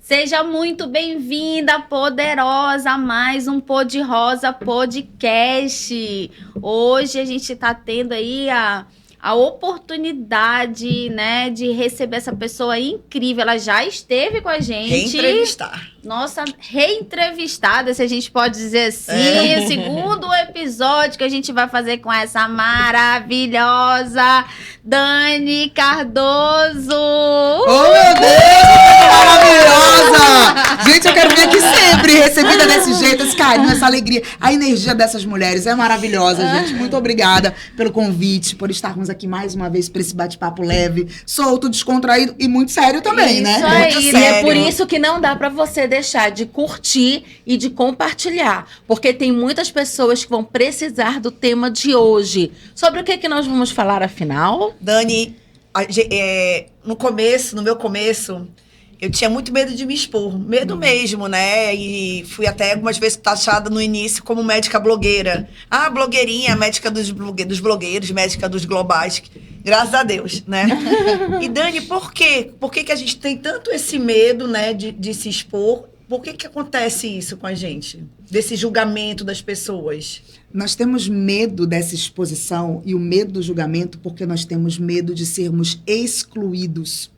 Seja muito bem-vinda, poderosa, a mais um Pô de Rosa Podcast. Hoje a gente está tendo aí a oportunidade, né, de receber essa pessoa incrível. Ela já esteve com a gente. Reentrevistar. Nossa, reentrevistada, se a gente pode dizer assim. O segundo episódio que a gente vai fazer com essa maravilhosa Dani Cardoso. Oh, meu Deus, maravilhosa! Gente, eu quero vir aqui sempre, recebida desse jeito, esse carinho, essa alegria. A energia dessas mulheres é maravilhosa, gente. Muito obrigada pelo convite, por estarmos aqui mais uma vez para esse bate-papo leve, solto, descontraído e muito sério também, né? Isso aí, muito E sério. é por isso que não dá pra você deixar de curtir e de compartilhar, porque tem muitas pessoas que vão precisar do tema de hoje. Sobre o que nós vamos falar, afinal? Dani, no meu começo, eu tinha muito medo de me expor. Medo mesmo, né? E fui até algumas vezes taxada no início como médica blogueira. Ah, blogueirinha, médica dos blogueiros, médica dos globais. Graças a Deus, né? E Dani, por quê? Por que a gente tem tanto esse medo, né, de se expor? Por que acontece isso com a gente? Desse julgamento das pessoas? Nós temos medo dessa exposição e o medo do julgamento porque nós temos medo de sermos excluídos.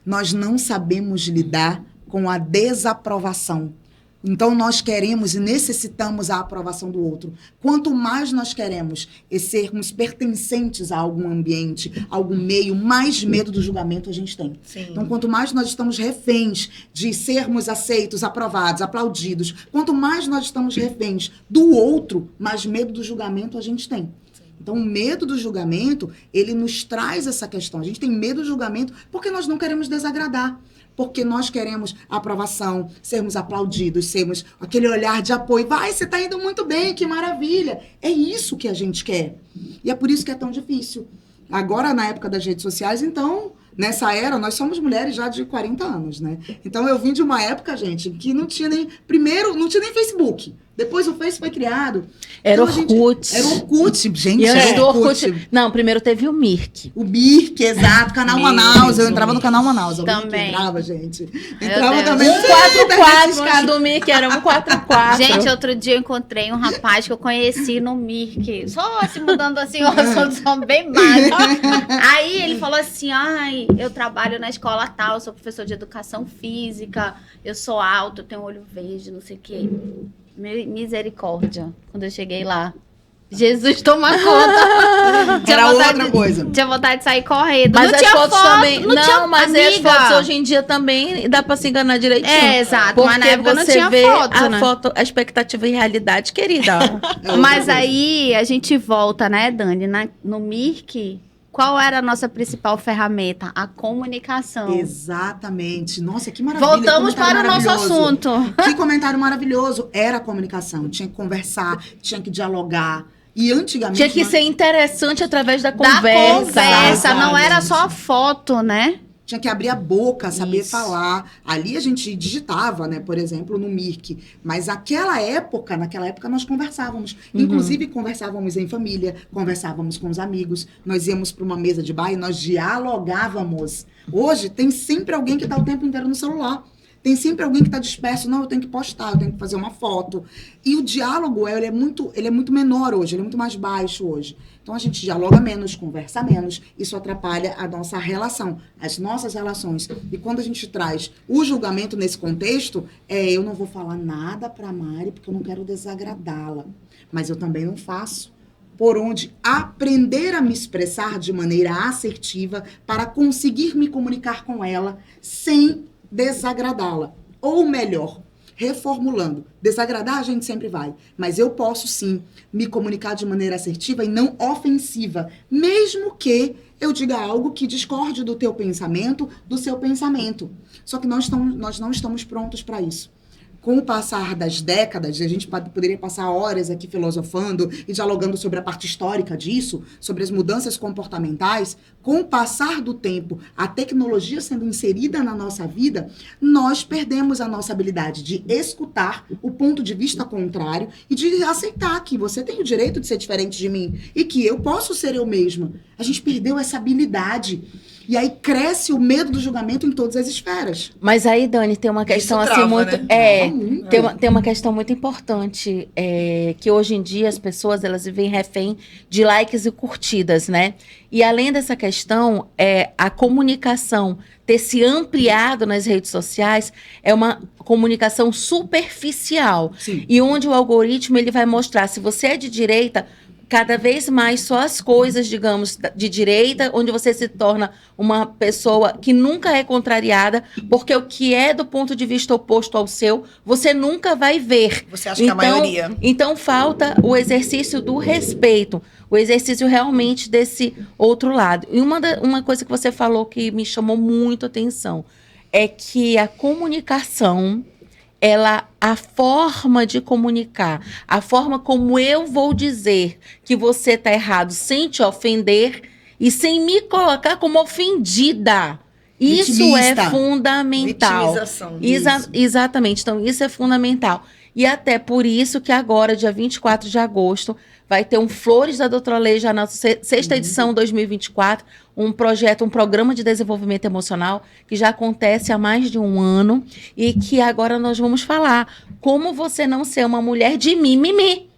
Nós não sabemos lidar com a desaprovação. Então, nós queremos e necessitamos a aprovação do outro. Quanto mais nós queremos sermos pertencentes a algum ambiente, a algum meio, mais medo do julgamento a gente tem. Sim. Então, quanto mais nós estamos reféns de sermos aceitos, aprovados, aplaudidos, quanto mais nós estamos reféns do outro, mais medo do julgamento a gente tem. Então, o medo do julgamento, ele nos traz essa questão. A gente tem medo do julgamento porque nós não queremos desagradar. Porque nós queremos aprovação, sermos aplaudidos, sermos aquele olhar de apoio. Vai, você está indo muito bem, que maravilha. É isso que a gente quer. E é por isso que é tão difícil. Agora, na época das redes sociais, então, nessa era, nós somos mulheres já de 40 anos, né? Então, eu vim de uma época, gente, que não tinha nem... Primeiro, não tinha nem Facebook. Depois o Face foi criado. Era então, Orkut. Era Orkut, gente. E antes Era do Orkut... Não, primeiro teve o Mirk. O Mirk, exato. Canal Manaus. Eu entrava no Canal Manaus. Também. Entrava, gente. Meu Entrava Deus. também. 144, cada do Mirk era 144. Gente, outro dia eu encontrei um rapaz que eu conheci no Mirk. Só se mudando assim, o assunto só bem básico. Aí ele falou assim, ai, eu trabalho na escola tal, sou professor de educação física, eu sou alto, eu tenho olho verde, não sei o quê. Misericórdia, quando eu cheguei lá. Jesus toma conta. Era outra coisa. Tinha vontade de sair correndo. Mas não as tinha fotos foto, também. não tinha, mas as amiga. fotos hoje em dia também dá pra se enganar direitinho. É, exato. Porque Mas na época não você tinha vê foto, a né? foto, a expectativa e realidade, querida. Mas aí a gente volta, né, Dani? No Mirk, qual era a nossa principal ferramenta? A comunicação. Exatamente. Nossa, que maravilha. Voltamos para o nosso maravilhoso. assunto. Que comentário maravilhoso. Era a comunicação. Tinha que conversar, tinha que dialogar. E antigamente... Tinha que nós- ser interessante através da Da conversa. conversa, não era Exatamente. só foto, né? Tinha que abrir a boca, saber Isso. falar. Ali a gente digitava, né? Por exemplo, no Mirk. Mas naquela época nós conversávamos. Inclusive, conversávamos em família, conversávamos com os amigos. Nós íamos para uma mesa de bar e nós dialogávamos. Hoje, tem sempre alguém que está o tempo inteiro no celular. Tem sempre alguém que está disperso. Não, eu tenho que postar, eu tenho que fazer uma foto. E o diálogo, ele é muito menor hoje, ele é muito mais baixo hoje. Então, a gente dialoga menos, conversa menos. Isso atrapalha a nossa relação, as nossas relações. E quando a gente traz o julgamento nesse contexto, eu não vou falar nada para a Mari, porque eu não quero desagradá-la. Mas eu também não faço. Por onde aprender a me expressar de maneira assertiva para conseguir me comunicar com ela sem desagradá-la. Ou melhor, reformulando. Desagradar a gente sempre vai, mas eu posso sim me comunicar de maneira assertiva e não ofensiva, mesmo que eu diga algo que discorde do teu pensamento, do seu pensamento. Só que nós não estamos prontos para isso. Com o passar das décadas, a gente poderia passar horas aqui filosofando e dialogando sobre a parte histórica disso, sobre as mudanças comportamentais. Com o passar do tempo, a tecnologia sendo inserida na nossa vida, nós perdemos a nossa habilidade de escutar o ponto de vista contrário e de aceitar que você tem o direito de ser diferente de mim e que eu posso ser eu mesma. A gente perdeu essa habilidade. E aí cresce o medo do julgamento em todas as esferas. Mas aí, Dani, tem uma questão Isso assim trava, muito. né? Tem uma questão muito importante, que hoje em dia as pessoas elas vivem refém de likes e curtidas, né? E além dessa questão, a comunicação ter se ampliado nas redes sociais é uma comunicação superficial. Sim. E onde o algoritmo ele vai mostrar se você é de direita, cada vez mais só as coisas, digamos, de direita, onde você se torna uma pessoa que nunca é contrariada, porque o que é do ponto de vista oposto ao seu, você nunca vai ver. Você acha que é a maioria? Então falta o exercício do respeito, o exercício realmente desse outro lado. E uma coisa que você falou que me chamou muito a atenção é que a comunicação, a forma de comunicar, a forma como eu vou dizer que você está errado sem te ofender e sem me colocar como ofendida. Isso Vitimista. é fundamental. Vitimização. Exatamente. Então, isso é fundamental. E até por isso que agora, dia 24 de agosto, vai ter um Flores da Doutora Lei, já na sexta edição 2024, um programa de desenvolvimento emocional que já acontece há mais de um ano e que agora nós vamos falar como você não ser uma mulher de mimimi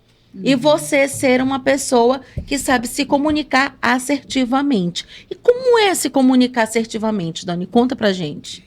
e você ser uma pessoa que sabe se comunicar assertivamente. E como é se comunicar assertivamente, Dani? Conta pra gente.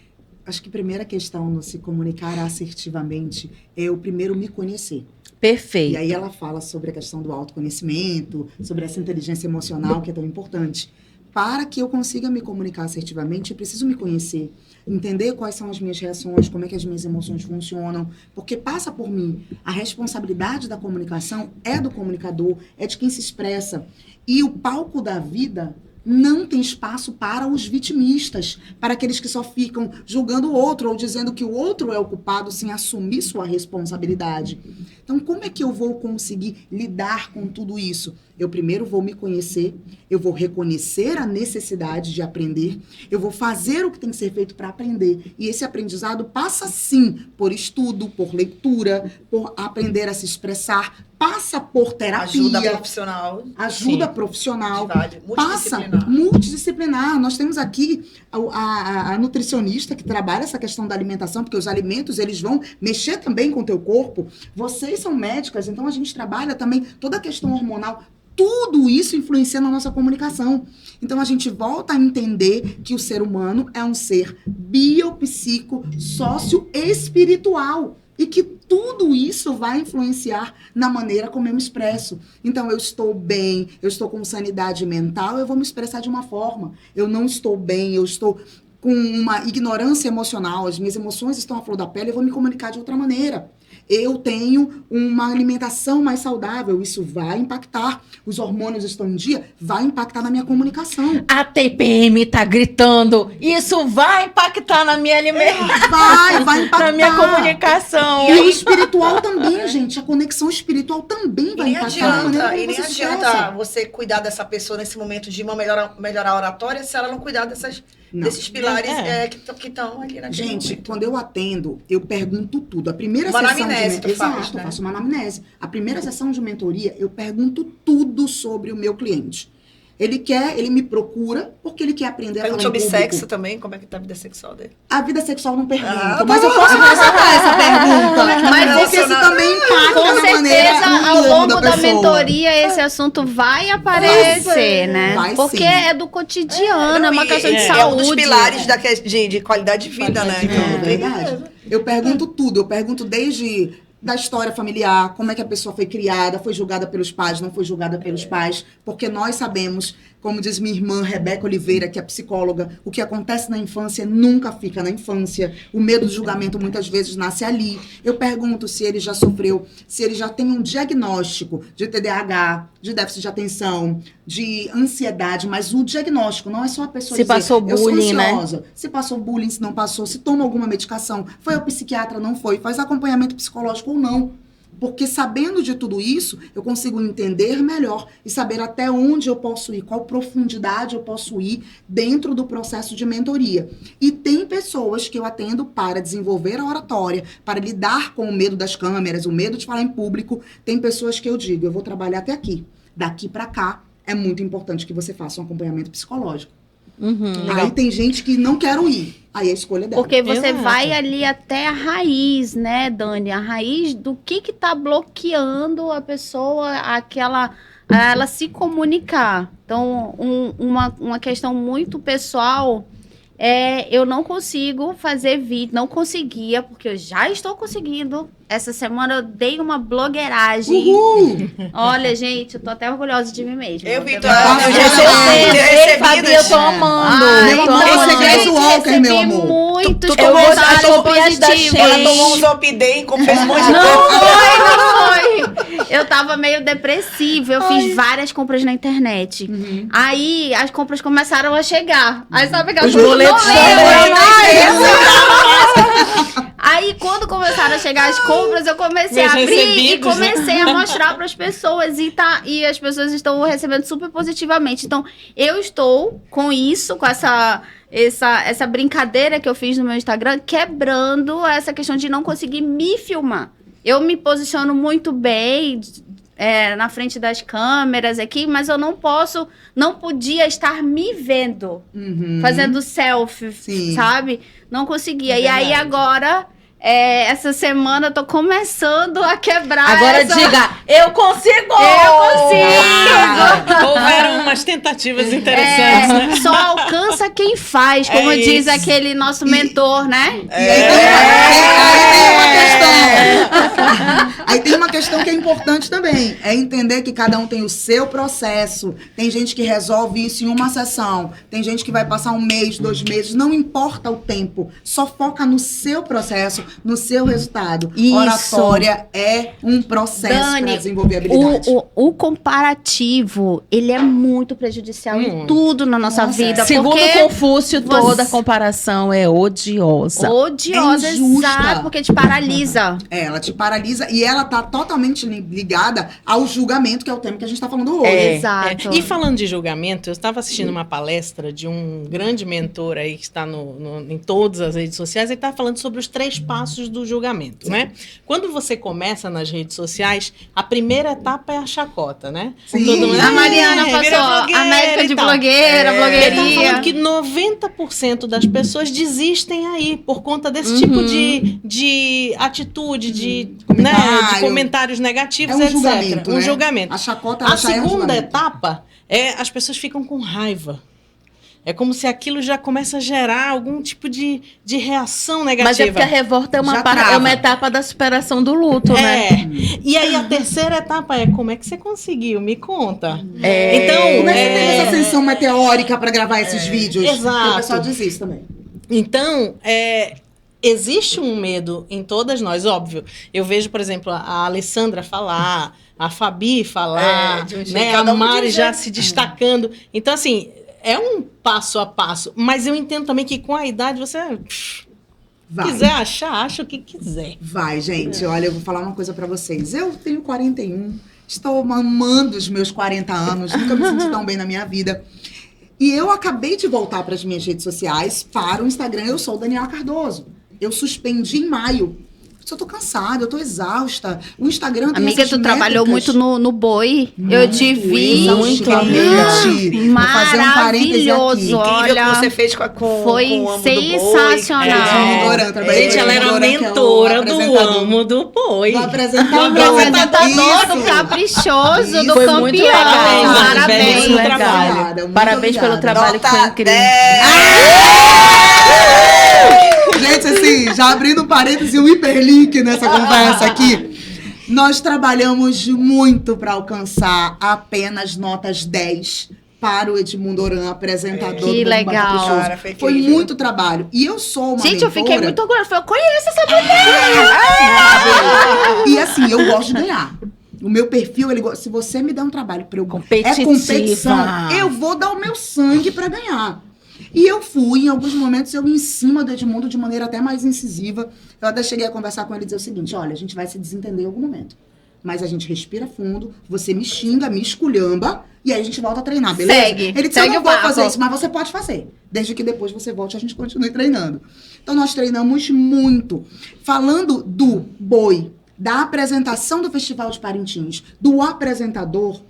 Acho que a primeira questão no se comunicar assertivamente é eu primeiro me conhecer. Perfeito. E aí ela fala sobre a questão do autoconhecimento, sobre essa inteligência emocional que é tão importante. Para que eu consiga me comunicar assertivamente, eu preciso me conhecer, entender quais são as minhas reações, como é que as minhas emoções funcionam, porque passa por mim. A responsabilidade da comunicação é do comunicador, é de quem se expressa. E o palco da vida não tem espaço para os vitimistas, para aqueles que só ficam julgando o outro ou dizendo que o outro é o culpado sem assumir sua responsabilidade. Então, como é que eu vou conseguir lidar com tudo isso? Eu primeiro vou me conhecer, eu vou reconhecer a necessidade de aprender, eu vou fazer o que tem que ser feito para aprender. E esse aprendizado passa, sim, por estudo, por leitura, por aprender a se expressar, passa por terapia. Ajuda profissional. Ajuda Sim. profissional. Multidisciplinar. Passa multidisciplinar. Nós temos aqui a nutricionista que trabalha essa questão da alimentação, porque os alimentos, eles vão mexer também com o teu corpo. Vocês são médicas, então a gente trabalha também toda a questão hormonal. Tudo isso influencia na nossa comunicação. Então, a gente volta a entender que o ser humano é um ser biopsico, sócio-espiritual. E que tudo isso vai influenciar na maneira como eu me expresso. Então, eu estou bem, eu estou com sanidade mental, eu vou me expressar de uma forma. Eu não estou bem, eu estou com uma ignorância emocional, as minhas emoções estão à flor da pele, eu vou me comunicar de outra maneira. Eu tenho uma alimentação mais saudável, isso vai impactar. Os hormônios estão em dia, vai impactar na minha comunicação. A TPM tá gritando, isso vai impactar na minha alimentação. Vai impactar. Na minha comunicação. E o espiritual também, gente. A conexão espiritual também vai impactar na maneira como E nem você se adianta expressa. você cuidar dessa pessoa nesse momento de melhorar a oratória se ela não cuidar Não. desses pilares que estão ali naquele Gente, momento. quando eu atendo, eu pergunto tudo. A primeira Uma sessão anamnese de tu faz, Exato, né? eu faço uma anamnese. A primeira sessão de mentoria, eu pergunto tudo sobre o meu cliente. Ele me procura porque ele quer aprender a falar Pergunta em sobre público. sexo também, como é que tá a vida sexual dele? A vida sexual não pergunta, Ah, mas tá eu bom. posso responder essa pergunta. Mas Porque isso também impacta Com na maneira certeza, no ao humor longo da pessoa. mentoria, esse assunto vai aparecer, né? Vai Porque sim. é do cotidiano, é uma questão de saúde. É um dos pilares de qualidade de vida, né? Qualidade de Então, vida. É tem verdade. Eu pergunto tudo. Eu pergunto desde da história familiar, como é que a pessoa foi criada, foi julgada pelos pais, não foi julgada pelos pais, porque nós sabemos, como diz minha irmã Rebeca Oliveira, que é psicóloga, o que acontece na infância nunca fica na infância. O medo do julgamento muitas vezes nasce ali. Eu pergunto se ele já sofreu, se ele já tem um diagnóstico de TDAH, de déficit de atenção, de ansiedade, mas o diagnóstico não é só a pessoa Se dizer, passou eu sou bullying, né? ansiosa. Se passou bullying, se não passou, se toma alguma medicação, foi ao psiquiatra, não foi, faz acompanhamento psicológico ou não. Porque sabendo de tudo isso, eu consigo entender melhor e saber até onde eu posso ir, qual profundidade eu posso ir dentro do processo de mentoria. E tem pessoas que eu atendo para desenvolver a oratória, para lidar com o medo das câmeras, o medo de falar em público. Tem pessoas que eu digo, eu vou trabalhar até aqui. Daqui para cá, é muito importante que você faça um acompanhamento psicológico. Aí tem gente que não quer ir. Aí é a escolha dela. Porque você Exato. vai ali até a raiz, né, Dani? A raiz do que tá bloqueando a pessoa, a ela se comunicar. Então, uma questão muito pessoal eu não consigo fazer vídeo, não conseguia, porque eu já estou conseguindo. Essa semana eu dei uma blogueiragem. Uhul! Olha, gente, eu tô até orgulhosa de mim mesma. Eu vi, Tem- eu já Fabi, eu tô amando. Ai, Meu amor, então, você quer gente, Walker, meu recebi amor. muitos Tu tomou as comentários roupinhas da positivos. Shein. Ela tomou um Zolpidem, fez um monte de Não coisa. foi. Eu tava meio depressiva. Eu fiz várias compras na internet. Aí as compras começaram a chegar. Aí sabe aquelas Os boletos Aí quando começaram a chegar as compras, eu comecei Meus a abrir e recebidos, né? comecei a mostrar para as pessoas. E as pessoas estão recebendo super positivamente. Então, eu estou com isso, com essa brincadeira que eu fiz no meu Instagram, quebrando essa questão de não conseguir me filmar. Eu me posiciono muito bem na frente das câmeras aqui, mas eu não podia estar me vendo fazendo selfie, Sim. sabe? Não conseguia. É E aí verdade. agora, essa semana, eu tô começando a quebrar Agora essa... diga, eu consigo! Houveram umas tentativas interessantes, né? Só alcança quem faz, como É diz isso. aquele nosso mentor, né? E aí tem uma questão. Aí tem uma questão que é importante também. É entender que cada um tem o seu processo. Tem gente que resolve isso em uma sessão. Tem gente que vai passar 1 mês, 2 meses. Não importa o tempo. Só foca no seu processo, no seu resultado. Isso. Oratória é um processo Dani, para desenvolver habilidade. o comparativo, ele é muito prejudicial em tudo na nossa Nossa, vida. Segundo porque Confúcio, você- toda comparação é odiosa. odiosa, É injusta. exato, porque te paralisa. Ela te paralisa e ela tá totalmente ligada ao julgamento, que é o tema que a gente tá falando hoje. Exato. E falando de julgamento, eu estava assistindo uma palestra de um grande mentor aí que está em todas as redes sociais, ele estava falando sobre os 3 passos do julgamento, né? Quando você começa nas redes sociais, a primeira etapa é a chacota, né? Sim. Todo mundo, A Mariana vira passou blogueira a médica e de tal. blogueira, Ele tava blogueirinha. falando que 90% das pessoas desistem aí por conta desse tipo de atitude, de comentários negativos, É um etc. julgamento, Um né? julgamento. A chacota, ela A já é um segunda julgamento. etapa as pessoas ficam com raiva. É como se aquilo já começa a gerar algum tipo de reação negativa. Mas é porque a revolta é Já uma trava. etapa da superação do luto, né? E aí a terceira etapa é como é que você conseguiu? Me conta. É. Então, Como é que você teve essa ascensão meteórica pra gravar esses vídeos? exato. Porque o pessoal diz isso também. Então, existe um medo em todas nós, óbvio. Eu vejo, por exemplo, a Alessandra falar, a Fabi falar, de um jeito, né? A cada um de um Mari já jeito. se destacando. Então, assim, é um passo a passo. Mas eu entendo também que com a idade você Vai. quiser achar, acha o que quiser. Vai, gente. Olha, eu vou falar uma coisa pra vocês. Eu tenho 41, estou amando os meus 40 anos, nunca me senti tão bem na minha vida. E eu acabei de voltar para as minhas redes sociais, para o Instagram. Eu sou Daniela Cardoso. Eu suspendi em maio. Eu tô cansada, eu tô exausta. O Instagram tem Amiga, essas tu trabalhou métricas. muito no Boi. Eu te vi. exaustivamente. Vou fazer um parêntese Maravilhoso. aqui. Incrível Olha, que você fez com foi com o Amo do Boi. sensacional. Gente, ela era mentora do Amo do Boi. Do O apresentador. apresentador do Isso. caprichoso, Isso. do Foi campeão. muito legal. Parabéns. Muito legal. obrigada, muito Parabéns pelo obrigada. trabalho que foi Nota incrível. 10. Gente, assim, já abrindo um parênteses e um hiperlink nessa conversa aqui. Nós trabalhamos muito para alcançar apenas notas 10 para o Edmundo Oran, apresentador Que do Bom legal. Caprichoso. Cara, foi Foi incrível. muito trabalho. E eu sou uma Gente, eu fiquei mentora- muito orgulhosa. Eu conheço essa mulher. E assim, eu gosto de ganhar. O meu perfil, se você me der um trabalho para eu... Competitiva. É competição. Eu vou dar o meu sangue para ganhar. E eu fui, em alguns momentos, eu em cima do Edmundo de maneira até mais incisiva. Eu até cheguei a conversar com ele e dizer o seguinte: olha, a gente vai se desentender em algum momento. Mas a gente respira fundo, você me xinga, me esculhamba, e aí a gente volta a treinar, beleza? Segue, Ele disse: segue eu não o vou barco. fazer isso, mas você pode fazer. Desde que depois você volte e a gente continue treinando. Então nós treinamos muito. Falando do boi, da apresentação do Festival de Parintins, do apresentador,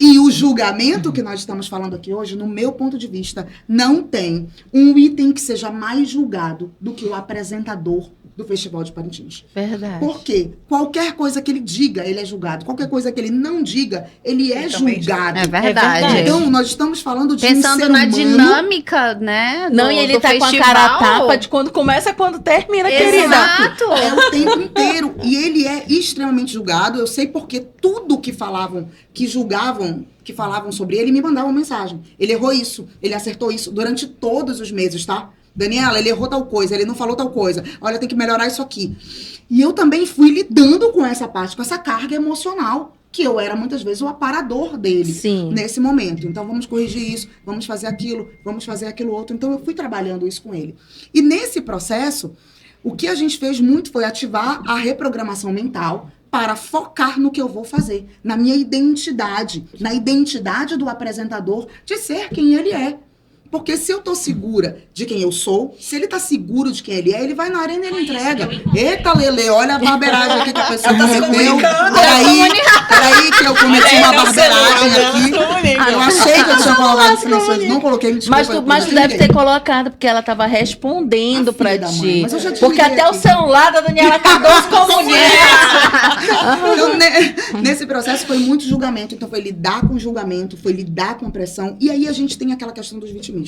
E o julgamento que nós estamos falando aqui hoje, no meu ponto de vista, não tem um item que seja mais julgado do que o apresentador do Festival de Parintins. Verdade. Por quê? Qualquer coisa que ele diga, ele é julgado. Qualquer coisa que ele não diga, ele é Ele também julgado. É verdade. Então, nós estamos falando de Pensando um ser na humano. dinâmica, né? Não, e ele do tá com a festival. cara tapa de quando começa a quando termina, querida. Exato. É o tempo inteiro. E ele é extremamente julgado. Eu sei porque tudo que falavam, que julgavam, que falavam sobre ele, me mandavam mensagem. Ele errou isso, ele acertou isso durante todos os meses, tá? Daniela, ele errou tal coisa, ele não falou tal coisa. Olha, tem que melhorar isso aqui. E eu também fui lidando com essa parte, com essa carga emocional, que eu era muitas vezes o aparador dele. Sim. Nesse momento. Então, vamos corrigir isso, vamos fazer aquilo outro. Então, eu fui trabalhando isso com ele. E nesse processo, o que a gente fez muito foi ativar a reprogramação mental para focar no que eu vou fazer, na minha identidade, na identidade do apresentador de ser quem ele é. Porque se eu tô segura de quem eu sou, se ele tá seguro de quem ele é, ele vai na arena e ele entrega. Eita, Lele, olha a barbeiragem aqui que a pessoa Tá se cometeu. comunicando. Peraí que eu cometi uma barbeiragem aqui. aqui. Eu achei que eu tinha colocado silencioso, não coloquei, me desculpa. Mas tu deve ter colocado, porque ela tava respondendo A pra filha da mãe, ti. mas eu já te Porque liguei até o aqui. celular da Daniela Cardoso comunica. Então, nesse processo foi muito julgamento. Então, foi lidar com julgamento, foi lidar com pressão. E aí a gente tem aquela questão dos vitimistas.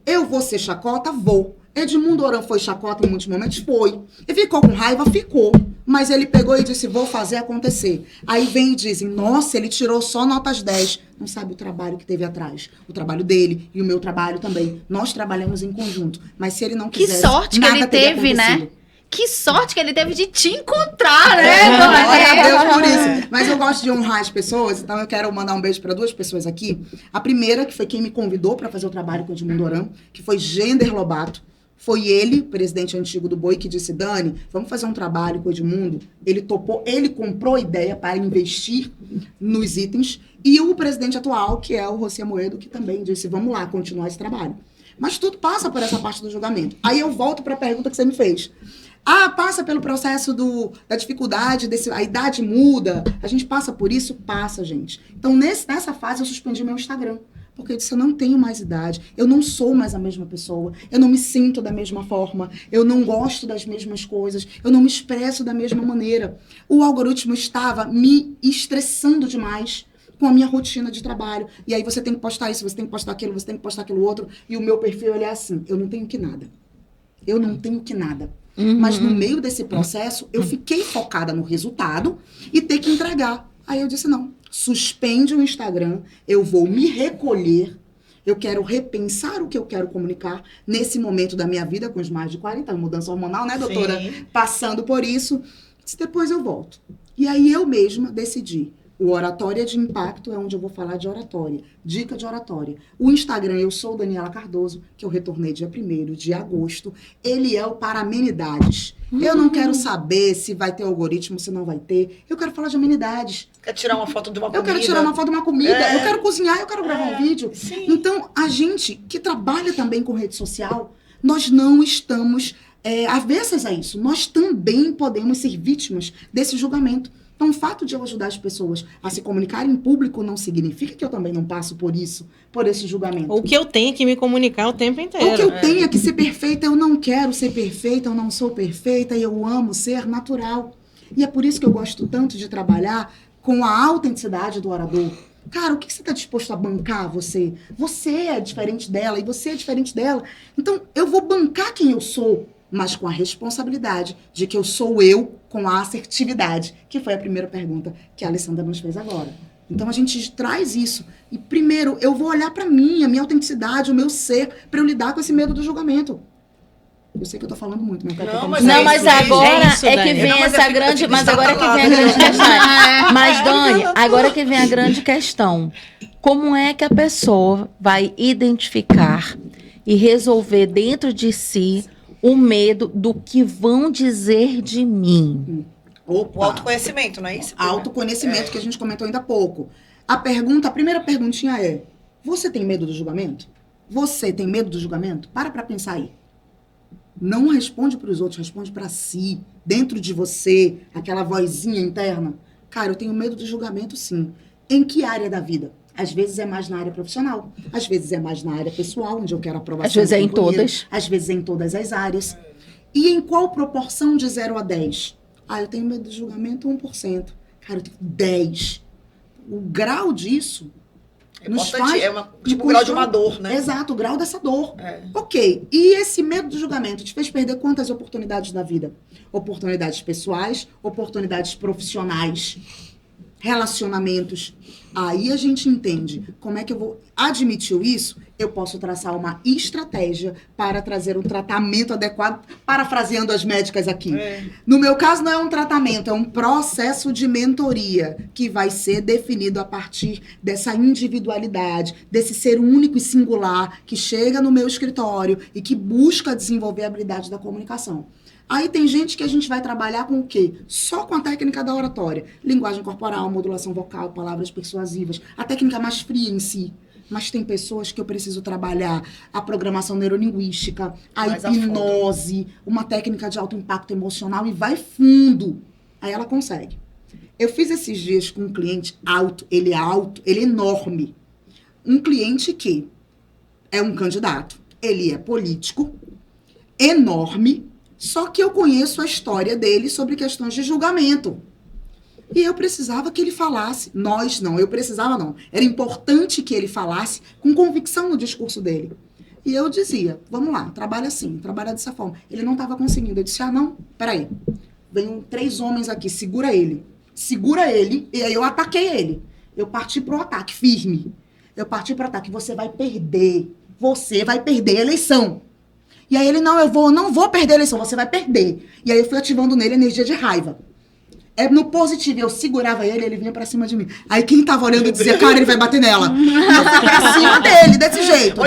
Eu vou ser chacota? Vou. Edmundo Oran foi chacota em muitos momentos? Foi. E ficou com raiva? Ficou. Mas ele pegou e disse, vou fazer acontecer. Aí vem e dizem, nossa, ele tirou só notas 10. Não sabe o trabalho que teve atrás. O trabalho dele e o meu trabalho também. Nós trabalhamos em conjunto. Mas se ele não Que quisesse, sorte que nada ele teria teve, né? acontecido. Que sorte que ele teve de te encontrar, né? Glória a Deus por isso. Mas eu gosto de honrar as pessoas, então eu quero mandar um beijo para 2 pessoas aqui. A primeira, que foi quem me convidou para fazer o trabalho com o Edmundo Oran, que foi Gender Lobato. Foi ele, presidente antigo do Boi, que disse, Dani, vamos fazer um trabalho com o Edmundo. Ele topou, ele comprou a ideia para investir nos itens. E o presidente atual, que é o José Amoedo, que também disse, vamos lá, continuar esse trabalho. Mas tudo passa por essa parte do julgamento. Aí eu volto para a pergunta que você me fez. Ah, passa pelo processo da dificuldade, a idade muda. A gente passa por isso? Passa, gente. Então, nessa fase, eu suspendi meu Instagram. Porque eu disse, eu não tenho mais idade, eu não sou mais a mesma pessoa, eu não me sinto da mesma forma, eu não gosto das mesmas coisas, eu não me expresso da mesma maneira. O algoritmo estava me estressando demais com a minha rotina de trabalho. E aí você tem que postar isso, você tem que postar aquilo, você tem que postar aquilo outro. E o meu perfil, ele é assim, eu não tenho que nada. Eu não tenho que nada. Mas no meio desse processo, eu fiquei focada no resultado e ter que entregar. Aí eu disse, não, suspende o Instagram, eu vou me recolher, eu quero repensar o que eu quero comunicar nesse momento da minha vida, com os mais de 40, mudança hormonal, né, doutora? Sim. Passando por isso, depois eu volto. E aí eu mesma decidi. O Oratória de Impacto é onde eu vou falar de oratória. Dica de oratória. O Instagram, eu sou Daniela Cardoso, que eu retornei dia 1º de agosto. Ele é o para amenidades. Eu não quero saber se vai ter algoritmo, se não vai ter. Eu quero falar de amenidades. Quer tirar uma foto de uma comida? Eu quero tirar uma foto de uma comida. Eu quero cozinhar, eu quero gravar um vídeo. Sim. Então, a gente que trabalha também com rede social, nós não estamos avessas a isso. Nós também podemos ser vítimas desse julgamento. Então, o fato de eu ajudar as pessoas a se comunicarem em público não significa que eu também não passo por isso, por esse julgamento. O que eu tenho que me comunicar o tempo inteiro. Ou que eu tenha que ser perfeita, eu não quero ser perfeita, eu não sou perfeita, e eu amo ser natural. E é por isso que eu gosto tanto de trabalhar com a autenticidade do orador. Cara, o que você está disposto a bancar você? Você é diferente dela e você é diferente dela. Então, eu vou bancar quem eu sou, mas com a responsabilidade de que eu sou eu com a assertividade, que foi a primeira pergunta que a Alessandra nos fez agora. Então, a gente traz isso. E, primeiro, eu vou olhar para mim, a minha autenticidade, o meu ser, para eu lidar com esse medo do julgamento. Eu sei que eu tô falando muito, mas eu quero Não, que eu mas Não, é mas isso, agora é isso, é que Dani. vem Não, mas essa eu grande. fico Mas agora que vem a destalada. grande questão. Mas, Dani, agora que vem a grande questão. Como é que a pessoa vai identificar e resolver dentro de si o medo do que vão dizer de mim? O Opa, autoconhecimento, não é isso? autoconhecimento que a gente comentou ainda há pouco. A primeira perguntinha é: você tem medo do julgamento? Você tem medo do julgamento? Para pensar aí. Não responde para os outros, responde para si, dentro de você, aquela vozinha interna. Cara, eu tenho medo do julgamento, sim. Em que área da vida? Às vezes é mais na área profissional, às vezes é mais na área pessoal, onde eu quero aprovação. Às vezes é em companheiro, todas. às vezes é em todas as áreas. E em qual proporção de 0 a 10? Eu tenho medo de julgamento 1%. Cara, eu tenho 10. O grau disso nos faz... Tipo o grau de uma dor, né? Exato, o grau dessa dor. Ok, e esse medo de julgamento te fez perder quantas oportunidades na vida? Oportunidades pessoais, oportunidades profissionais, relacionamentos. Aí a gente entende como é que eu vou... Admitiu isso, eu posso traçar uma estratégia para trazer um tratamento adequado, parafraseando as médicas aqui. No meu caso, não é um tratamento, é um processo de mentoria que vai ser definido a partir dessa individualidade, desse ser único e singular que chega no meu escritório e que busca desenvolver a habilidade da comunicação. Aí tem gente que a gente vai trabalhar com o quê? Só com a técnica da oratória. Linguagem corporal, modulação vocal, palavras persuasivas. A técnica mais fria em si. Mas tem pessoas que eu preciso trabalhar a programação neurolinguística, a Mais hipnose, uma técnica de alto impacto emocional e vai fundo. Aí ela consegue. Eu fiz esses dias com um cliente alto, ele é enorme. Um cliente que é um candidato, ele é político, enorme, só que eu conheço a história dele sobre questões de julgamento. E eu precisava que ele falasse, era importante que ele falasse com convicção no discurso dele. E eu dizia, vamos lá, trabalha assim, trabalha dessa forma. Ele não estava conseguindo, eu disse, não, peraí, vem 3 homens aqui, segura ele, e aí eu ataquei ele. Eu parti pro ataque, firme. Eu parti pro ataque, você vai perder a eleição. E aí ele, não vou perder a eleição, você vai perder. E aí eu fui ativando nele energia de raiva. No positivo, eu segurava ele vinha pra cima de mim. Aí quem tava olhando dizia, cara, ele vai bater nela. E eu fui pra cima dele, desse jeito.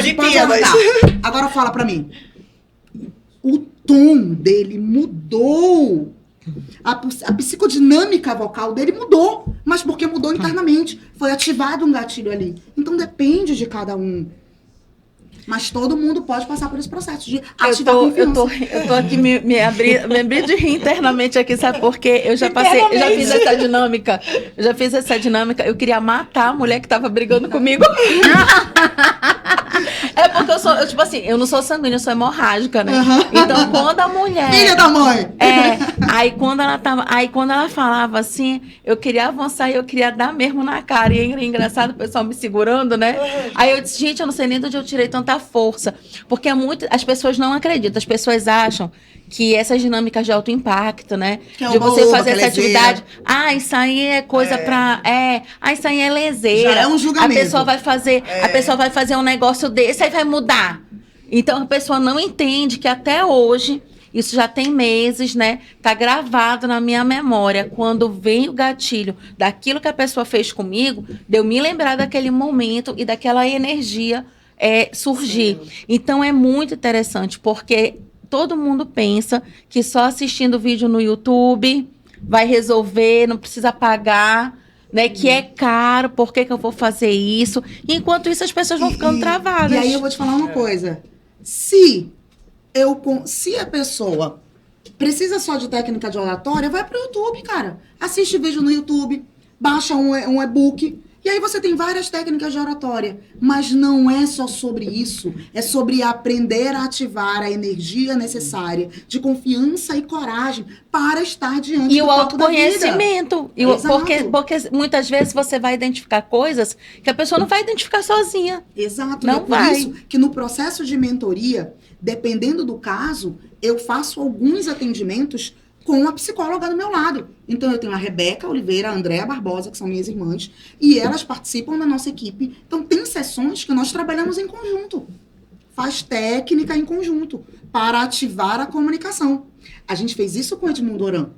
Agora fala pra mim. O tom dele mudou. A psicodinâmica vocal dele mudou. Mas porque mudou internamente. Foi ativado um gatilho ali. Então depende de cada um. Mas todo mundo pode passar por esse processo de ativar a confiança. Eu tô aqui me abri de rir internamente aqui, sabe por quê? Eu já fiz essa dinâmica. Eu queria matar a mulher que tava brigando comigo. É porque eu não sou sanguínea, eu sou hemorrágica, né? Então, quando a mulher... Filha da mãe! Aí quando ela falava assim, eu queria avançar e eu queria dar mesmo na cara. E era engraçado o pessoal me segurando, né? Aí eu disse, gente, eu não sei nem de onde eu tirei tanta força. Porque as pessoas não acreditam, as pessoas acham que essas dinâmicas de alto impacto, né? De você fazer essa atividade. Isso aí é coisa pra... isso aí é leseira. Já é um julgamento. A pessoa vai fazer um negócio desse, aí vai mudar. Então, a pessoa não entende que até hoje, isso já tem meses, né? Tá gravado na minha memória. Quando vem o gatilho daquilo que a pessoa fez comigo, de eu me lembrar daquele momento e daquela energia surgir. Sim. Então, é muito interessante, porque todo mundo pensa que só assistindo vídeo no YouTube vai resolver, não precisa pagar, né? Que é caro, por que eu vou fazer isso? E enquanto isso, as pessoas vão ficando travadas. E aí eu vou te falar uma coisa. Se a pessoa precisa só de técnica de oratória, vai pro YouTube, cara. Assiste vídeo no YouTube, baixa um e-book. E aí você tem várias técnicas de oratória, mas não é só sobre isso, é sobre aprender a ativar a energia necessária de confiança e coragem para estar diante do palco da vida. E o autoconhecimento, porque muitas vezes você vai identificar coisas que a pessoa não vai identificar sozinha. Exato, não vai. Por isso que no processo de mentoria, dependendo do caso, eu faço alguns atendimentos com a psicóloga do meu lado. Então, eu tenho a Rebeca Oliveira, a Andréa Barbosa, que são minhas irmãs, e elas participam da nossa equipe. Então, tem sessões que nós trabalhamos em conjunto. Faz técnica em conjunto para ativar a comunicação. A gente fez isso com o Edmundo Oran.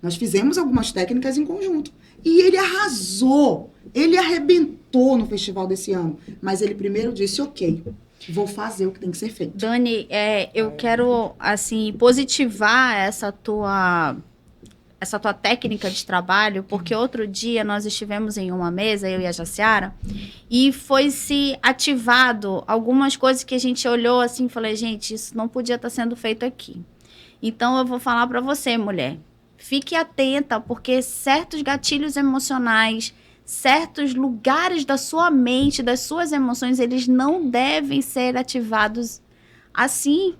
Nós fizemos algumas técnicas em conjunto. E ele arrasou. Ele arrebentou no festival desse ano. Mas ele primeiro disse, ok, vou fazer o que tem que ser feito. Dani, eu quero, assim, positivar essa tua técnica de trabalho, porque outro dia nós estivemos em uma mesa, eu e a Jaciara, e foi se ativado algumas coisas que a gente olhou assim e falei, gente, isso não podia estar sendo feito aqui. Então, eu vou falar para você, mulher, fique atenta, porque certos gatilhos emocionais, certos lugares da sua mente, das suas emoções, eles não devem ser ativados assim,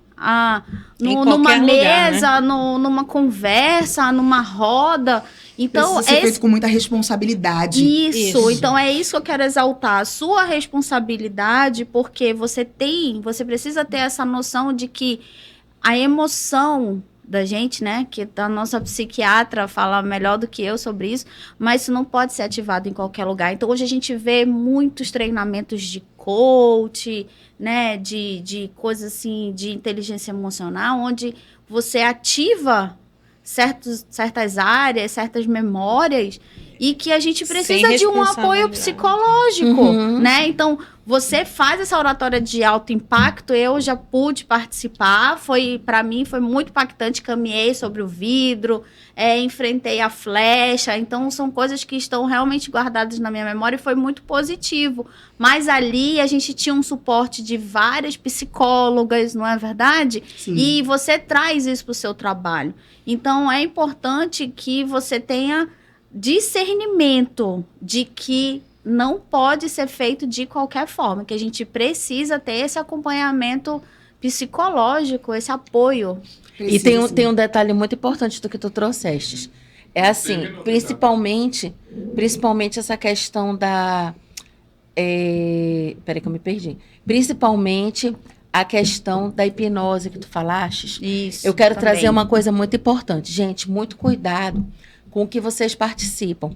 numa qualquer lugar, mesa, numa conversa, numa roda. Então, Precisa ser feito com muita responsabilidade. Isso, então é isso que eu quero exaltar, a sua responsabilidade, porque você precisa ter essa noção de que a emoção da gente, né, que a nossa psiquiatra fala melhor do que eu sobre isso, mas isso não pode ser ativado em qualquer lugar. Então, hoje a gente vê muitos treinamentos de coach, né, de coisas assim, de inteligência emocional, onde você ativa certas áreas, certas memórias, e que a gente precisa de um apoio psicológico, né? Então, você faz essa oratória de alto impacto, eu já pude participar, para mim foi muito impactante, caminhei sobre o vidro, enfrentei a flecha, então são coisas que estão realmente guardadas na minha memória e foi muito positivo. Mas ali a gente tinha um suporte de várias psicólogas, não é verdade? Sim. E você traz isso para o seu trabalho. Então, é importante que você tenha discernimento de que não pode ser feito de qualquer forma, que a gente precisa ter esse acompanhamento psicológico, esse apoio. E tem um detalhe muito importante do que tu trouxeste. É assim, principalmente essa questão da... Peraí que eu me perdi. Principalmente a questão da hipnose que tu falaste. Isso. Eu quero também trazer uma coisa muito importante. Gente, muito cuidado com o que vocês participam.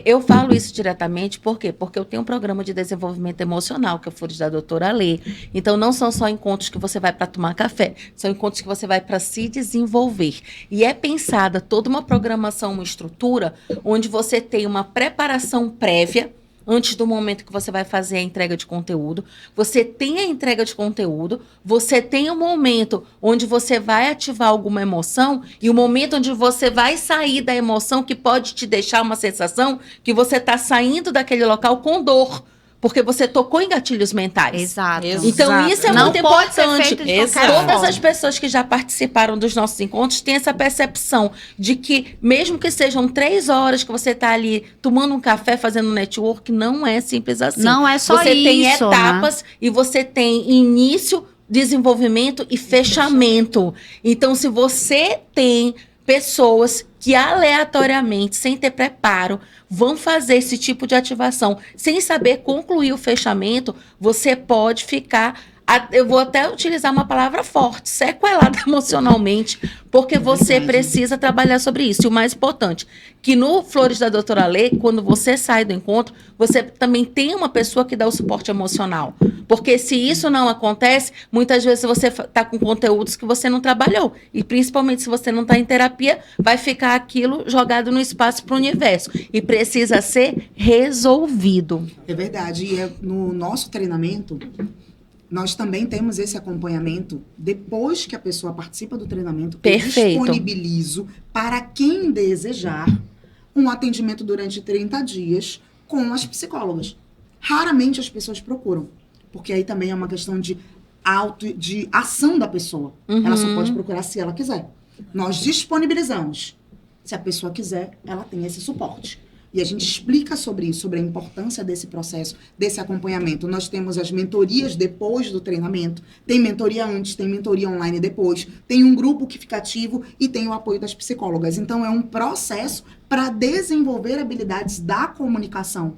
Eu falo isso diretamente, por quê? Porque eu tenho um programa de desenvolvimento emocional, que é o Flores da Doutora Lê. Então, não são só encontros que você vai para tomar café, são encontros que você vai para se desenvolver. E é pensada toda uma programação, uma estrutura, onde você tem uma preparação prévia, antes do momento que você vai fazer a entrega de conteúdo. Você tem a entrega de conteúdo, você tem o momento onde você vai ativar alguma emoção e o momento onde você vai sair da emoção que pode te deixar uma sensação que você está saindo daquele local com dor. Porque você tocou em gatilhos mentais. Exato. Então, isso é Não muito pode ser importante. feito de qualquer Todas forma. as pessoas que já participaram dos nossos encontros têm essa percepção de que, mesmo que sejam 3 horas que você está ali tomando um café, fazendo network, não é simples assim. Não é só você isso, tem etapas, né? E você tem início, desenvolvimento e fechamento. Então, se você tem pessoas que aleatoriamente, sem ter preparo, vão fazer esse tipo de ativação, sem saber concluir o fechamento, você pode ficar, eu vou até utilizar uma palavra forte, sequelada emocionalmente, porque você precisa trabalhar sobre isso. E o mais importante, que no Flores da Doutora Lê, quando você sai do encontro, você também tem uma pessoa que dá o suporte emocional. Porque se isso não acontece, muitas vezes você está com conteúdos que você não trabalhou. E principalmente se você não está em terapia, vai ficar aquilo jogado no espaço para o universo. E precisa ser resolvido. É verdade. E no nosso treinamento, nós também temos esse acompanhamento depois que a pessoa participa do treinamento. Perfeito. Eu disponibilizo para quem desejar um atendimento durante 30 dias com as psicólogas. Raramente as pessoas procuram, porque aí também é uma questão de ação da pessoa. Ela só pode procurar se ela quiser. Nós disponibilizamos. Se a pessoa quiser, ela tem esse suporte. E a gente explica sobre isso, sobre a importância desse processo, desse acompanhamento. Nós temos as mentorias depois do treinamento. Tem mentoria antes, tem mentoria online depois. Tem um grupo que fica ativo e tem o apoio das psicólogas. Então, é um processo para desenvolver habilidades da comunicação.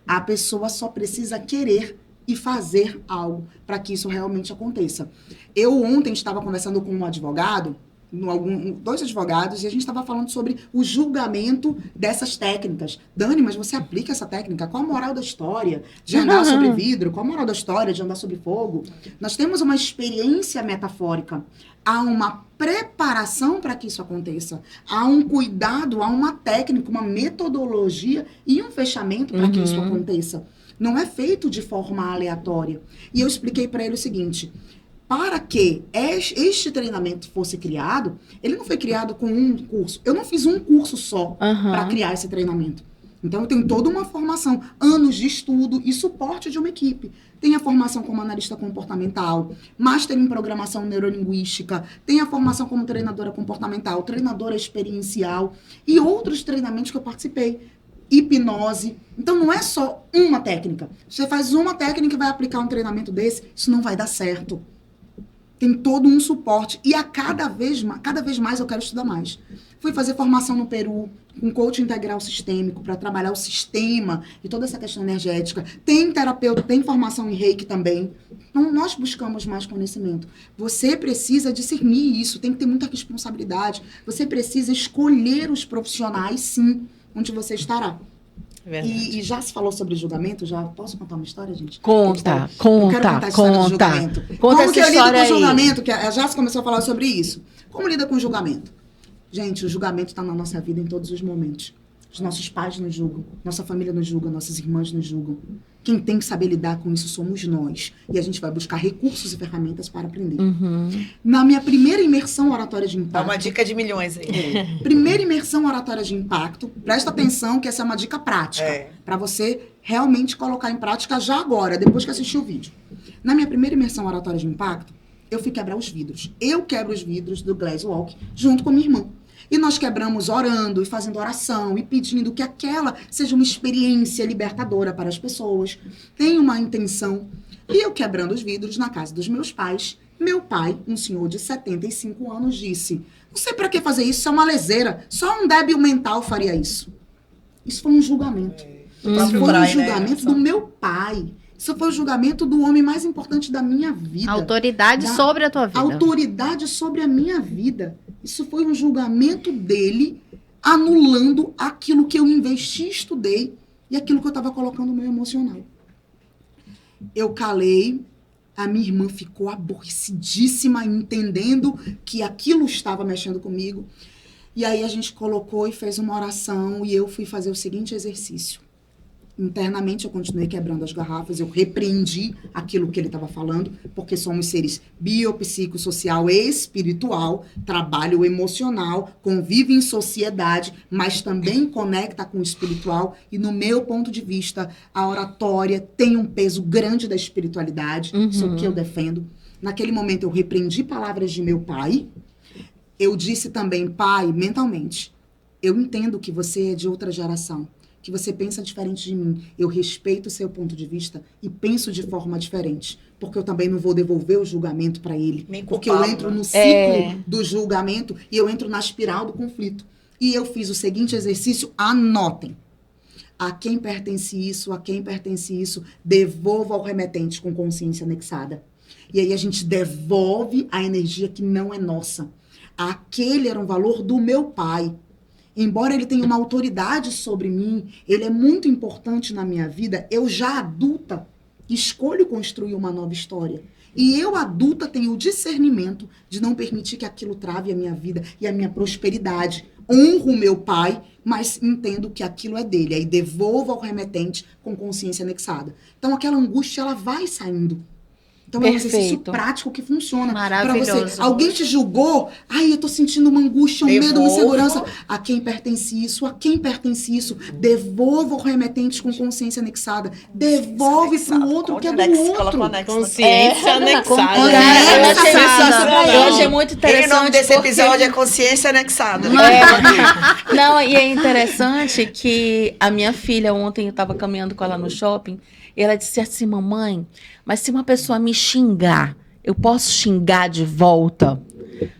A pessoa só precisa querer e fazer algo para que isso realmente aconteça. Eu ontem estava conversando com um advogado, 2 advogados, e a gente estava falando sobre o julgamento dessas técnicas. Dani, mas você aplica essa técnica? Qual a moral da história de andar sobre vidro? Qual a moral da história de andar sobre fogo? Nós temos uma experiência metafórica. Há uma preparação para que isso aconteça. Há um cuidado, há uma técnica, uma metodologia e um fechamento para que isso aconteça. Não é feito de forma aleatória. E eu expliquei para ele o seguinte: para que este treinamento fosse criado, ele não foi criado com um curso. Eu não fiz um curso só para criar esse treinamento. Então, eu tenho toda uma formação, anos de estudo e suporte de uma equipe. Tem a formação como analista comportamental, master em programação neurolinguística, tem a formação como treinadora comportamental, treinadora experiencial e outros treinamentos que eu participei. hipnose. Então não é só uma técnica. Você faz uma técnica e vai aplicar um treinamento desse, isso não vai dar certo. Tem todo um suporte. E cada vez mais eu quero estudar mais. Fui fazer formação no Peru, com coaching integral sistêmico, para trabalhar o sistema e toda essa questão energética. Tem terapeuta, tem formação em Reiki também. Então, nós buscamos mais conhecimento. Você precisa discernir isso, tem que ter muita responsabilidade. Você precisa escolher os profissionais, sim, onde você estará. E já se falou sobre julgamento? Já posso contar uma história, gente? Conta. Eu quero contar a história do julgamento. Como que eu lido com o julgamento? Que a Jás começou a falar sobre isso. Como lida com o julgamento? Gente, o julgamento está na nossa vida em todos os momentos. Os nossos pais nos julgam, nossa família nos julga, nossas irmãs nos julgam. Quem tem que saber lidar com isso somos nós. E a gente vai buscar recursos e ferramentas para aprender. Na minha primeira imersão oratória de impacto... Dá uma dica de milhões aí. Primeira imersão oratória de impacto. Presta atenção que essa é uma dica prática. Para você realmente colocar em prática já agora, depois que assistir o vídeo. Na minha primeira imersão oratória de impacto, eu fui quebrar os vidros. Eu quebro os vidros do Glass Walk junto com minha irmã. E nós quebramos orando e fazendo oração e pedindo que aquela seja uma experiência libertadora para as pessoas. Tem uma intenção. E eu quebrando os vidros na casa dos meus pais. Meu pai, um senhor de 75 anos, disse: não sei para que fazer isso, isso é uma leseira. Só um débil mental faria isso. Isso foi um julgamento. Isso foi um julgamento do meu pai. Isso foi o julgamento do homem mais importante da minha vida. Autoridade sobre a tua vida. Autoridade sobre a minha vida. Isso foi um julgamento dele, anulando aquilo que eu investi, estudei, e aquilo que eu estava colocando no meu emocional. Eu calei, a minha irmã ficou aborrecidíssima, entendendo que aquilo estava mexendo comigo. E aí a gente colocou e fez uma oração, e eu fui fazer o seguinte exercício. Internamente eu continuei quebrando as garrafas, eu repreendi aquilo que ele estava falando, porque somos seres biopsicossocial e espiritual, trabalho emocional, convive em sociedade, mas também conecta com o espiritual, e no meu ponto de vista, a oratória tem um peso grande da espiritualidade, isso é o que eu defendo. Naquele momento eu repreendi palavras de meu pai, eu disse também: pai, mentalmente, eu entendo que você é de outra geração, que você pensa diferente de mim. Eu respeito o seu ponto de vista e penso de forma diferente. Porque eu também não vou devolver o julgamento para ele. Porque eu entro no ciclo do julgamento e eu entro na espiral do conflito. E eu fiz o seguinte exercício, anotem. A quem pertence isso, a quem pertence isso, devolva ao remetente com consciência anexada. E aí a gente devolve a energia que não é nossa. Aquele era um valor do meu pai. Embora ele tenha uma autoridade sobre mim, ele é muito importante na minha vida, eu já adulta escolho construir uma nova história. E eu, adulta, tenho o discernimento de não permitir que aquilo trave a minha vida e a minha prosperidade. Honro o meu pai, mas entendo que aquilo é dele. Aí devolvo ao remetente com consciência anexada. Então aquela angústia, ela vai saindo. Então é um exercício prático que funciona. Maravilhoso. Pra você. Alguém te julgou? Ai, eu tô sentindo uma angústia, um medo, uma insegurança. A quem pertence isso? A quem pertence isso? Devolva o remetente com consciência anexada. Devolve pro outro que é do outro. Consciência anexada. Eu achei muito interessante. O nome desse episódio é Consciência Anexada. Não, e é interessante que a minha filha, ontem eu estava caminhando com ela no shopping, e ela disse assim: mamãe, mas se uma pessoa me xingar, eu posso xingar de volta?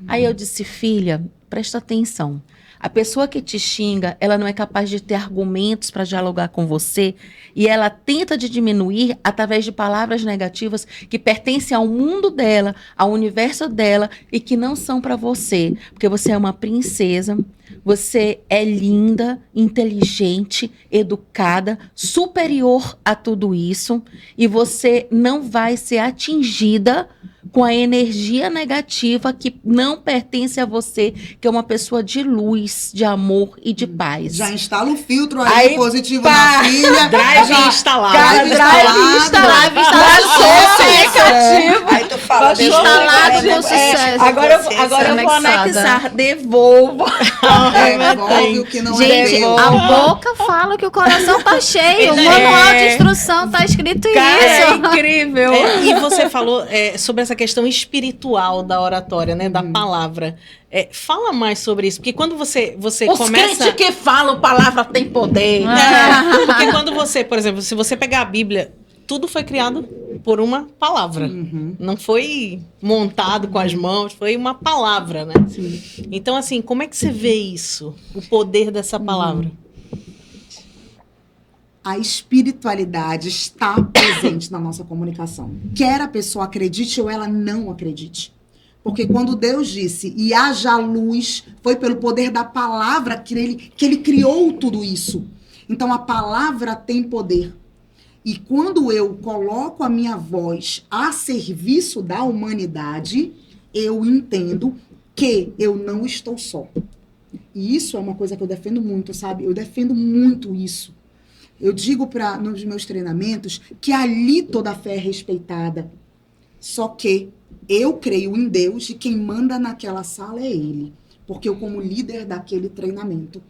Aí eu disse: filha, presta atenção. A pessoa que te xinga, ela não é capaz de ter argumentos para dialogar com você, e ela tenta te diminuir através de palavras negativas que pertencem ao mundo dela, ao universo dela, e que não são para você. Porque você é uma princesa, você é linda, inteligente, educada, superior a tudo isso, e você não vai ser atingida com a energia negativa que não pertence a você, que é uma pessoa de luz, de amor e de paz. Já instala o filtro aí positivo na filha. Drive instalado. Aí tu fala, instalado com sucesso. Agora eu vou anexar. Devolvo. Devolve o que não é Gente, teu. a boca fala que o coração tá cheio. O manual de instrução tá escrito Cara, isso. é incrível. E você falou sobre essa questão espiritual da oratória, né? Da palavra. Fala mais sobre isso, porque quando você Os começa... crentes que falam palavra tem poder. Porque quando você, por exemplo, se você pegar a Bíblia, tudo foi criado por uma palavra. Não foi montado com as mãos, foi uma palavra, né? Sim. Então, assim, como é que você vê isso? O poder dessa palavra? A espiritualidade está presente na nossa comunicação. Quer a pessoa acredite ou ela não acredite. Porque quando Deus disse, e haja luz, foi pelo poder da palavra que ele criou tudo isso. Então, a palavra tem poder. E quando eu coloco a minha voz a serviço da humanidade, eu entendo que eu não estou só. E isso é uma coisa que eu defendo muito, sabe? Eu defendo muito isso. Eu digo nos meus treinamentos que ali toda a fé é respeitada. Só que eu creio em Deus e quem manda naquela sala é Ele. Porque eu como líder daquele treinamento.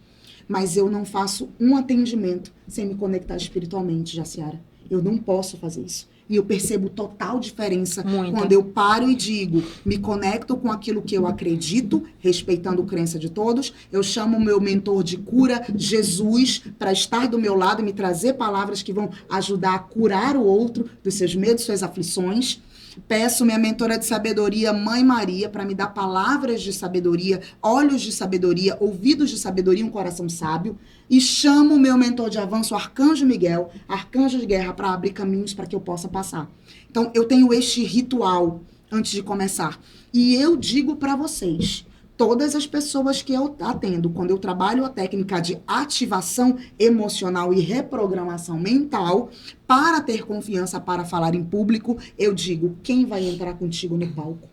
Mas eu não faço um atendimento sem me conectar espiritualmente, Jaciara. Eu não posso fazer isso. E eu percebo total diferença quando eu paro e digo, me conecto com aquilo que eu acredito, respeitando a crença de todos. Eu chamo o meu mentor de cura, Jesus, para estar do meu lado e me trazer palavras que vão ajudar a curar o outro dos seus medos, suas aflições. Peço minha mentora de sabedoria, Mãe Maria, para me dar palavras de sabedoria, olhos de sabedoria, ouvidos de sabedoria, um coração sábio. E chamo o meu mentor de avanço, Arcanjo Miguel, arcanjo de guerra, para abrir caminhos para que eu possa passar. Então, eu tenho este ritual antes de começar. E eu digo para vocês, todas as pessoas que eu atendo, quando eu trabalho a técnica de ativação emocional e reprogramação mental, para ter confiança para falar em público, eu digo, quem vai entrar contigo no palco?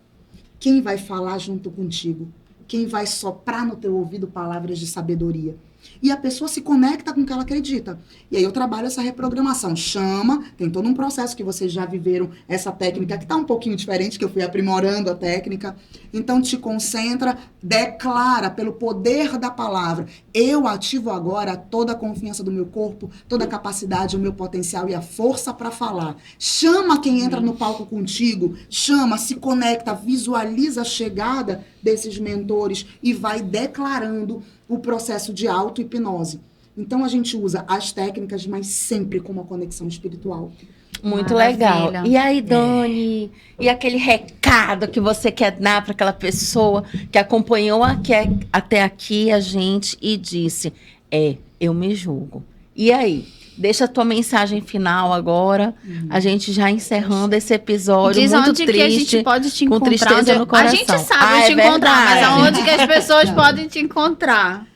Quem vai falar junto contigo? Quem vai soprar no teu ouvido palavras de sabedoria? E a pessoa se conecta com o que ela acredita. E aí eu trabalho essa reprogramação. Chama, tem todo um processo que vocês já viveram, essa técnica que está um pouquinho diferente, que eu fui aprimorando a técnica. Então te concentra, declara pelo poder da palavra. Eu ativo agora toda a confiança do meu corpo, toda a capacidade, o meu potencial e a força para falar. Chama quem entra no palco contigo, chama, se conecta, visualiza a chegada desses mentores e vai declarando o processo de auto-hipnose. Então, a gente usa as técnicas, mas sempre com uma conexão espiritual. Muito Maravilha. legal. E aí, Dani, e aquele recado que você quer dar para aquela pessoa que acompanhou até aqui a gente e disse, eu me julgo. E aí? Deixa a tua mensagem final agora, a gente já encerrando esse episódio Diz muito onde triste, que a gente pode te encontrar. com tristeza no A coração. gente sabe onde te encontrar, mas aonde que as pessoas podem te encontrar?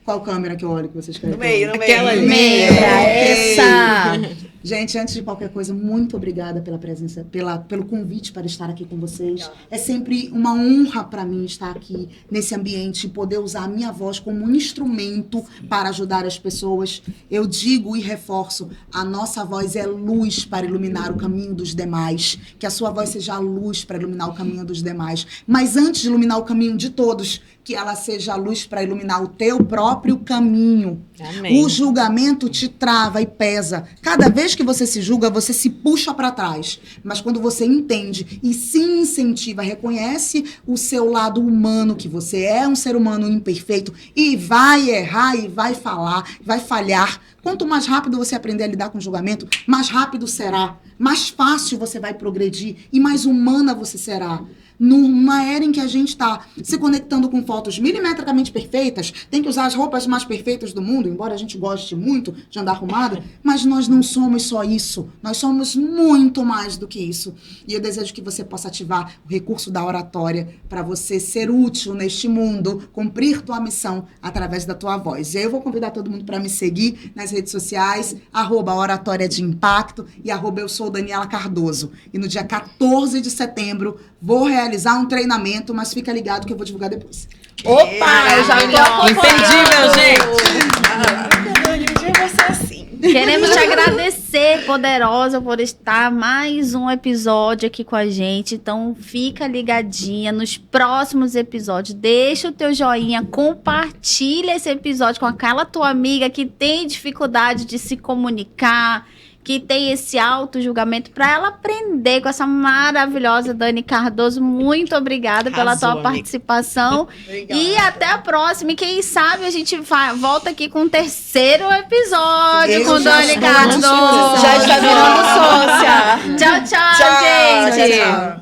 Qual câmera que eu olho que vocês querem? No meio, no meio. Aquela ali. Meia, essa. Gente, antes de qualquer coisa, muito obrigada pela presença, pelo convite para estar aqui com vocês. É sempre uma honra para mim estar aqui nesse ambiente e poder usar a minha voz como um instrumento para ajudar as pessoas. Eu digo e reforço, a nossa voz é luz para iluminar o caminho dos demais. Que a sua voz seja a luz para iluminar o caminho dos demais. Mas antes de iluminar o caminho de todos, que ela seja a luz para iluminar o teu próprio caminho. Amém. O julgamento te trava e pesa. Cada vez que você se julga, você se puxa para trás. Mas quando você entende e se incentiva, reconhece o seu lado humano, que você é um ser humano imperfeito e vai errar e vai falar, vai falhar. Quanto mais rápido você aprender a lidar com o julgamento, mais rápido será. Mais fácil você vai progredir e mais humana você será. Numa era em que a gente está se conectando com fotos milimetricamente perfeitas, tem que usar as roupas mais perfeitas do mundo, embora a gente goste muito de andar arrumada, mas nós não somos só isso. Nós somos muito mais do que isso. E eu desejo que você possa ativar o recurso da oratória para você ser útil neste mundo, cumprir tua missão através da tua voz. E aí eu vou convidar todo mundo para me seguir nas redes sociais, @oratória de impacto e @eu sou Daniela Cardoso. E no dia 14 de setembro, vou realizar um treinamento, mas fica ligado que eu vou divulgar depois. Opa, eu já tô Imperdível, gente. Um dia vai ser assim. Queremos te agradecer, poderosa, por estar mais um episódio aqui com a gente. Então, fica ligadinha nos próximos episódios. Deixa o teu joinha, compartilha esse episódio com aquela tua amiga que tem dificuldade de se comunicar, que tem esse auto-julgamento, para ela aprender com essa maravilhosa Dani Cardoso. Muito obrigada pela Arrasou, tua amiga. participação. Obrigada. E até a próxima. E quem sabe a gente volta aqui com o 3º episódio Eu com já Dani estou à Cardoso. disposição. Já está virando sócia. Tchau, tchau, gente. Tchau.